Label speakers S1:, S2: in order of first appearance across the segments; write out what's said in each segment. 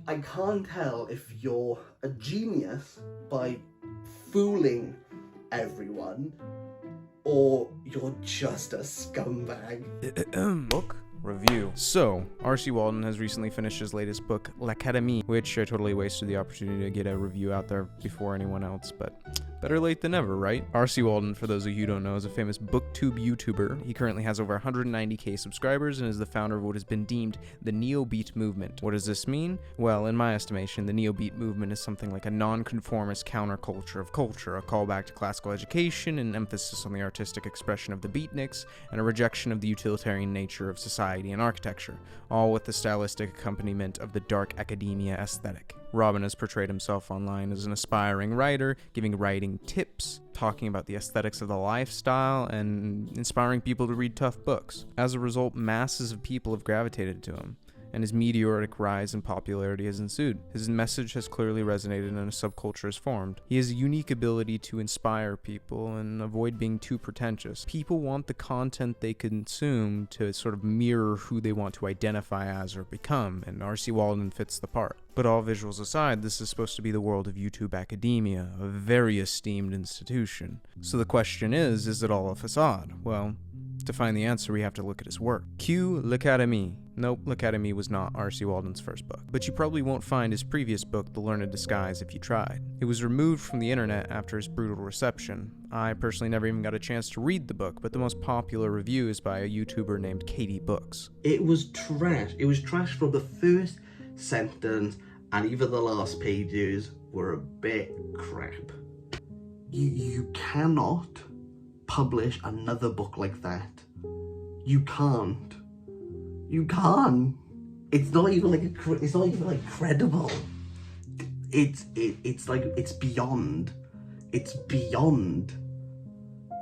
S1: I can't tell if you're a genius by fooling everyone or you're just a scumbag.
S2: Book review. So, RC Waldun has recently finished his latest book, L'Académie, which I totally wasted the opportunity to get a review out there before anyone else, but better late than never, right? RC Waldun, for those of you who don't know, is a famous booktube YouTuber. He currently has over 190k subscribers and is the founder of what has been deemed the Neobeat movement. What does this mean? Well, in my estimation, the Neobeat movement is something like a non-conformist counterculture of culture, a callback to classical education, an emphasis on the artistic expression of the beatniks, and a rejection of the utilitarian nature of society and architecture, all with the stylistic accompaniment of the dark academia aesthetic. Robin has portrayed himself online as an aspiring writer, giving writing tips, talking about the aesthetics of the lifestyle, and inspiring people to read tough books. As a result, masses of people have gravitated to him, and his meteoric rise in popularity has ensued. His message has clearly resonated and a subculture has formed. He has a unique ability to inspire people and avoid being too pretentious. People want the content they consume to sort of mirror who they want to identify as or become, and RC Waldun fits the part. But all visuals aside, this is supposed to be the world of YouTube academia, a very esteemed institution. So the question is it all a facade? Well, to find the answer, we have to look at his work. Cue L'Académie. Nope, L'Académie was not RC Waldun's first book. But you probably won't find his previous book, The Learned Disguise, if you tried. It was removed from the internet after his brutal reception. I personally never even got a chance to read the book, but the most popular review is by a YouTuber named Katie Books.
S1: It was trash. It was trash from the first sentence, and even the last pages were a bit crap. You cannot publish another book like that. You can't. You can't. It's not even like credible. It's like it's beyond. It's beyond.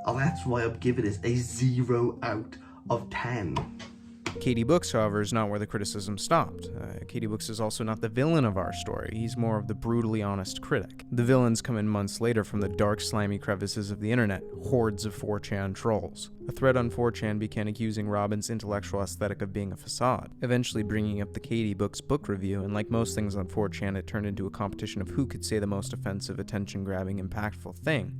S1: And that's why I'm giving it a 0 out of 10.
S2: Katie Books, however, is not where the criticism stopped. Katie Books is also not the villain of our story. He's more of the brutally honest critic. The villains come in months later from the dark, slimy crevices of the internet, hordes of 4chan trolls. A thread on 4chan began accusing Robin's intellectual aesthetic of being a facade, eventually bringing up the Katie Books book review, and like most things on 4chan, it turned into a competition of who could say the most offensive, attention-grabbing, impactful thing.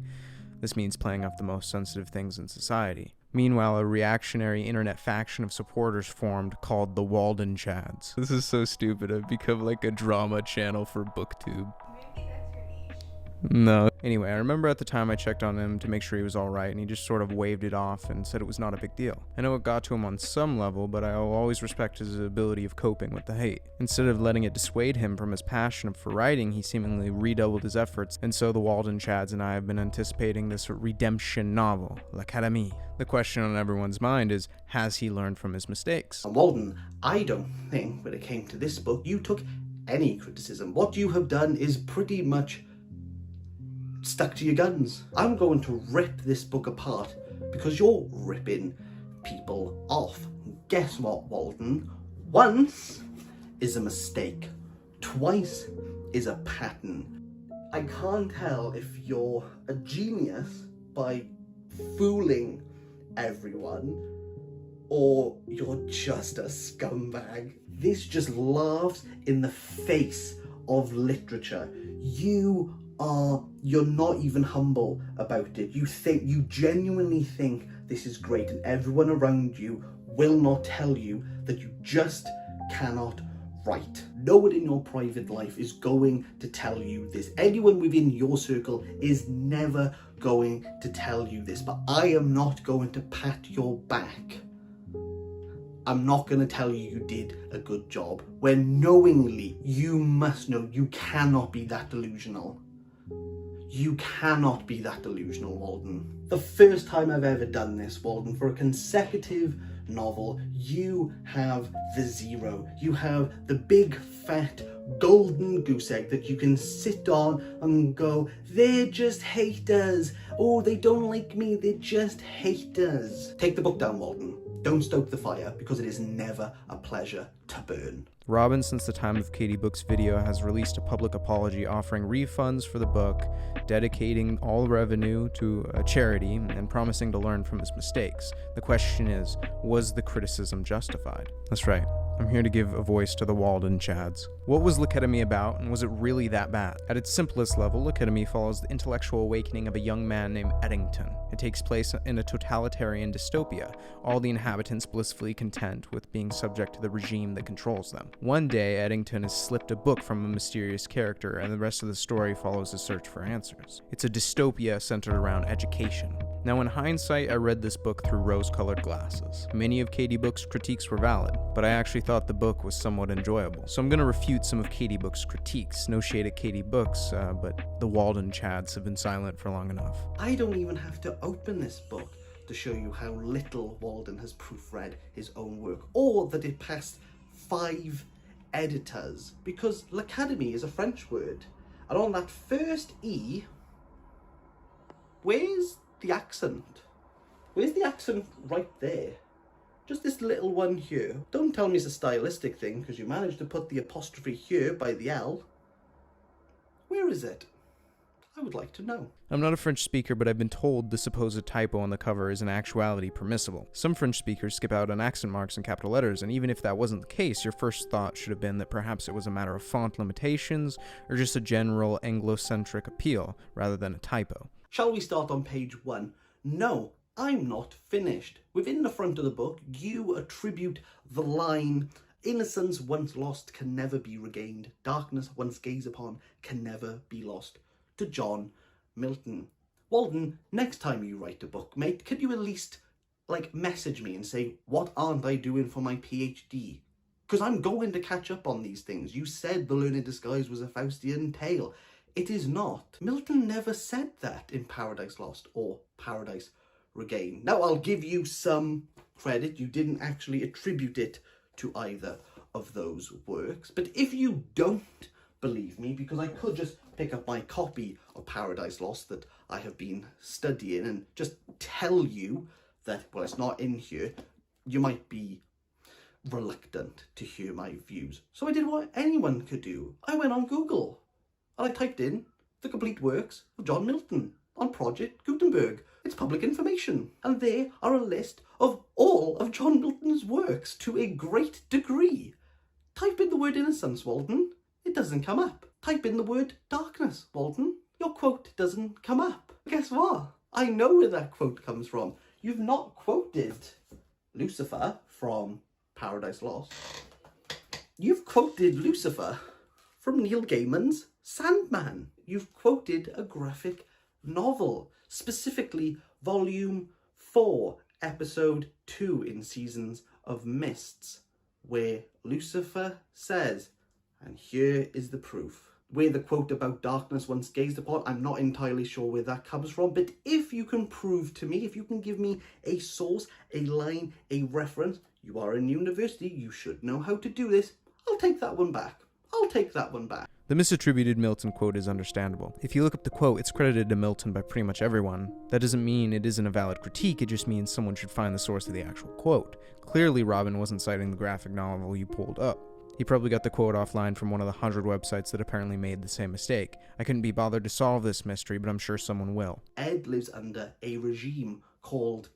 S2: This means playing off the most sensitive things in society. Meanwhile, a reactionary internet faction of supporters formed called the Waldun Chads. This is so stupid. I've become like a drama channel for booktube.
S3: Maybe that's your niche.
S2: No. Anyway, I remember at the time I checked on him to make sure he was alright, and he just sort of waved it off and said it was not a big deal. I know it got to him on some level, but I'll always respect his ability of coping with the hate. Instead of letting it dissuade him from his passion for writing, he seemingly redoubled his efforts, and so the Waldun Chads and I have been anticipating this redemption novel, L'Académie. The question on everyone's mind is, has he learned from his mistakes?
S1: And Walden, I don't think when it came to this book, you took any criticism. What you have done is pretty much stuck to your guns. I'm going to rip this book apart because you're ripping people off. Guess what, Walden? Once is a mistake. Twice is a pattern. I can't tell if you're a genius by fooling everyone or you're just a scumbag. This just laughs in the face of literature. You're not even humble about it. You genuinely think this is great, and everyone around you will not tell you that you just cannot write. No one in your private life is going to tell you this. Anyone within your circle is never going to tell you this, but I am not going to pat your back. I'm not going to tell you you did a good job, when knowingly you must know you cannot be that delusional. You cannot be that delusional, Walden. The first time I've ever done this, Walden, for a consecutive novel, you have the 0. You have the big, fat, golden goose egg that you can sit on and go, they're just haters. Oh, they don't like me, they're just haters. Take the book down, Walden. Don't stoke the fire, because it is never a pleasure to burn.
S2: Robin, since the time of Katie Book's video, has released a public apology offering refunds for the book, dedicating all revenue to a charity, and promising to learn from his mistakes. The question is, was the criticism justified? That's right. I'm here to give a voice to the Waldun Chads. What was L'Académie about, and was it really that bad? At its simplest level, L'Académie follows the intellectual awakening of a young man named Eddington. It takes place in a totalitarian dystopia, all the inhabitants blissfully content with being subject to the regime that controls them. One day, Eddington has slipped a book from a mysterious character, and the rest of the story follows his search for answers. It's a dystopia centered around education. Now, in hindsight, I read this book through rose-colored glasses. Many of Katie Book's critiques were valid, but I actually thought the book was somewhat enjoyable. So I'm going to refute some of Katie Book's critiques. No shade at Katie Books, but the Waldun Chads have been silent for long enough.
S1: I don't even have to open this book to show you how little Waldun has proofread his own work, or that it passed 5 editors, because L'Académie is a French word, and on that first E, where's the accent? Where's the accent right there? Just this little one here. Don't tell me it's a stylistic thing, because you managed to put the apostrophe here by the L. Where is it? I would like to know.
S2: I'm not a French speaker, but I've been told the supposed typo on the cover is in actuality permissible. Some French speakers skip out on accent marks and capital letters, and even if that wasn't the case, your first thought should have been that perhaps it was a matter of font limitations, or just a general Anglo-centric appeal, rather than a typo.
S1: Shall we start on page 1? No, I'm not finished. Within the front of the book, you attribute the line, "Innocence once lost can never be regained. Darkness once gazed upon can never be lost," to John Milton. Waldun, next time you write a book, mate, could you at least, message me and say, what aren't I doing for my PhD? Because I'm going to catch up on these things. You said The Learned Disguise was a Faustian tale. It is not. Milton never said that in Paradise Lost or Paradise Regained. Now, I'll give you some credit. You didn't actually attribute it to either of those works. But if you don't believe me, because I could just pick up my copy of Paradise Lost that I have been studying and just tell you that, well, it's not in here, you might be reluctant to hear my views. So I did what anyone could do. I went on Google and I typed in the complete works of John Milton on Project Gutenberg. It's public information. And there are a list of all of John Milton's works to a great degree. Type in the word innocence, Waldun. It doesn't come up. Type in the word darkness, Waldun. Your quote doesn't come up. Guess what? I know where that quote comes from. You've not quoted Lucifer from Paradise Lost. You've quoted Lucifer from Neil Gaiman's Sandman. You've quoted a graphic novel, specifically Volume 4, Episode 2 in Seasons of Mists, where Lucifer says, and here is the proof. Where the quote about darkness once gazed upon, I'm not entirely sure where that comes from, but if you can prove to me, if you can give me a source, a line, a reference, you are in university, you should know how to do this, I'll take that one back. I'll take that one back.
S2: The misattributed Milton quote is understandable. If you look up the quote, it's credited to Milton by pretty much everyone. That doesn't mean it isn't a valid critique, it just means someone should find the source of the actual quote. Clearly, Robin wasn't citing the graphic novel you pulled up. He probably got the quote offline from one of the 100 websites that apparently made the same mistake. I couldn't be bothered to solve this mystery, but I'm sure someone will.
S1: Ed lives under a regime called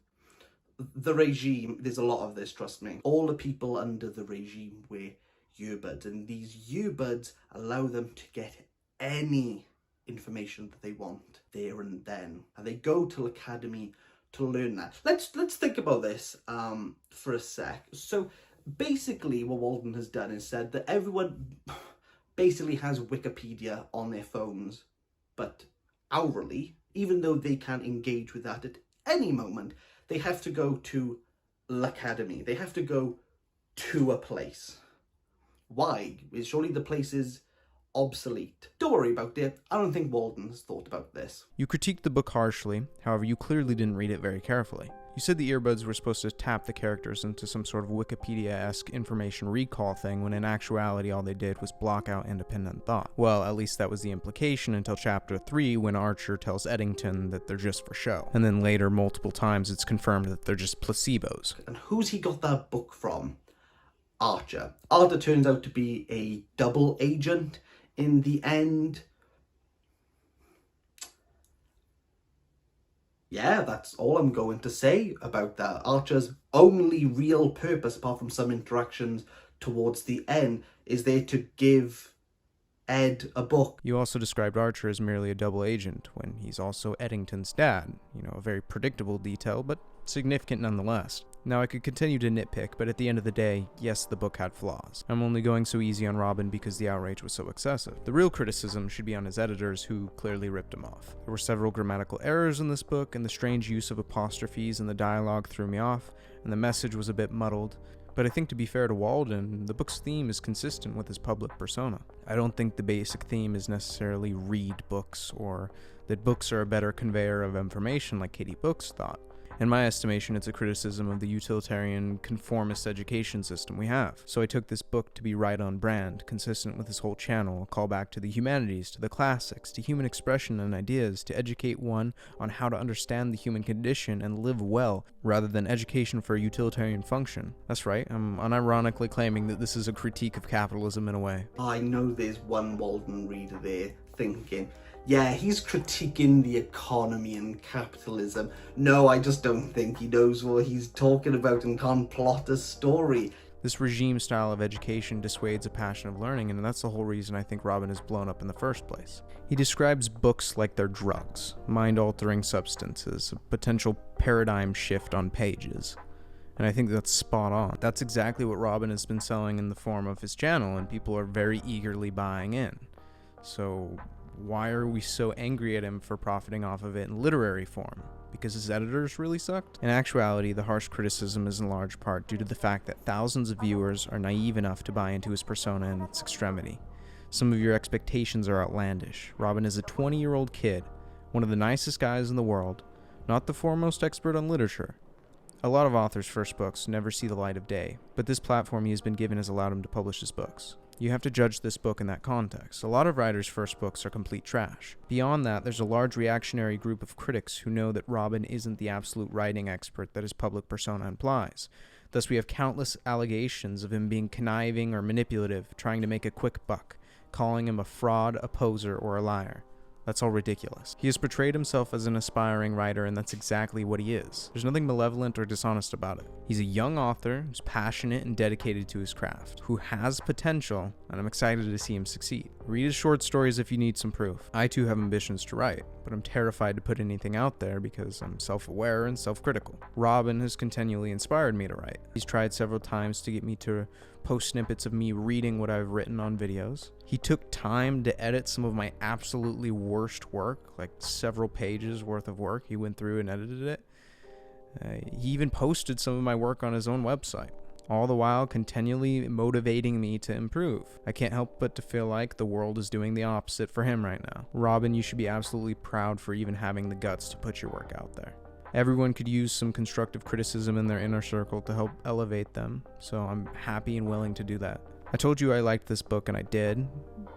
S1: the regime. There's a lot of this, trust me. All the people under the regime wear earbuds, and these earbuds allow them to get any information that they want there and then. And they go to L'Académie to learn that. Let's think about this for a sec. So basically what Waldun has done is said that everyone basically has Wikipedia on their phones, but hourly, even though they can engage with that at any moment, they have to go to L'Académie. They have to go to a place. Why? Surely the place is obsolete. Don't worry about it. I don't think Waldun has thought about this.
S2: You critiqued the book harshly, however you clearly didn't read it very carefully. You said the earbuds were supposed to tap the characters into some sort of Wikipedia-esque information recall thing, when in actuality all they did was block out independent thought. Well, at least that was the implication until chapter 3, when Archer tells Eddington that they're just for show. And then later, multiple times, it's confirmed that they're just placebos.
S1: And who's he got that book from? Archer. Archer turns out to be a double agent in the end. Yeah, that's all I'm going to say about that. Archer's only real purpose, apart from some interactions towards the end is there to give Ed a book.
S2: You also described Archer as merely a double agent, when he's also Eddington's dad. A very predictable detail, but significant nonetheless. Now, I could continue to nitpick, but at the end of the day, yes, the book had flaws. I'm only going so easy on Robin because the outrage was so excessive. The real criticism should be on his editors, who clearly ripped him off. There were several grammatical errors in this book, and the strange use of apostrophes in the dialogue threw me off, and the message was a bit muddled. But I think, to be fair to Waldun, the book's theme is consistent with his public persona. I don't think the basic theme is necessarily read books, or that books are a better conveyor of information like Katie Books thought. In my estimation, it's a criticism of the utilitarian, conformist education system we have. So I took this book to be right on brand, consistent with his whole channel, a callback to the humanities, to the classics, to human expression and ideas, to educate one on how to understand the human condition and live well, rather than education for a utilitarian function. That's right, I'm unironically claiming that this is a critique of capitalism in a way.
S1: I know there's one Waldun reader there thinking, yeah, he's critiquing the economy and capitalism. No, I just don't think he knows what he's talking about and can't plot a story.
S2: This regime style of education dissuades a passion of learning, and that's the whole reason I think Robin is blown up in the first place. He describes books like they're drugs, mind-altering substances, a potential paradigm shift on pages. And I think that's spot on. That's exactly what Robin has been selling in the form of his channel, and people are very eagerly buying in. So why are we so angry at him for profiting off of it in literary form? Because his editors really sucked? In actuality, the harsh criticism is in large part due to the fact that thousands of viewers are naive enough to buy into his persona in its extremity. Some of your expectations are outlandish. Robin is a 20-year-old kid, one of the nicest guys in the world, not the foremost expert on literature. A lot of authors' first books never see the light of day, but this platform he has been given has allowed him to publish his books. You have to judge this book in that context. A lot of writers' first books are complete trash. Beyond that, there's a large reactionary group of critics who know that Robin isn't the absolute writing expert that his public persona implies. Thus, we have countless allegations of him being conniving or manipulative, trying to make a quick buck, calling him a fraud, a poser, or a liar. That's all ridiculous. He has portrayed himself as an aspiring writer, and that's exactly what he is. There's nothing malevolent or dishonest about it. He's a young author who's passionate and dedicated to his craft, who has potential, and I'm excited to see him succeed. Read his short stories if you need some proof. I too have ambitions to write, but I'm terrified to put anything out there because I'm self-aware and self-critical. Robin has continually inspired me to write. He's tried several times to get me to post snippets of me reading what I've written on videos. He took time to edit some of my absolutely worst work, like several pages worth of work. He went through and edited it. He even posted some of my work on his own website, all the while continually motivating me to improve. I can't help but to feel like the world is doing the opposite for him right now. Robin, you should be absolutely proud for even having the guts to put your work out there. Everyone could use some constructive criticism in their inner circle to help elevate them, so I'm happy and willing to do that. I told you I liked this book, and I did.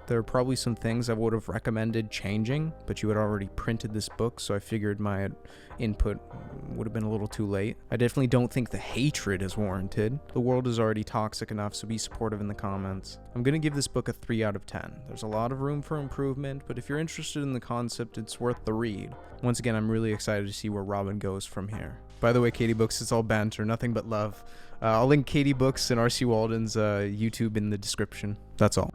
S2: There are probably some things I would have recommended changing, but you had already printed this book, so I figured my input would have been a little too late. I definitely don't think the hatred is warranted. The world is already toxic enough, so be supportive in the comments. I'm going to give this book a 3 out of 10. There's a lot of room for improvement, but if you're interested in the concept, it's worth the read. Once again, I'm really excited to see where Robin goes from here. By the way, Katie Books, it's all banter, nothing but love. I'll link Katie Books and RC Waldun's YouTube in the description. That's all.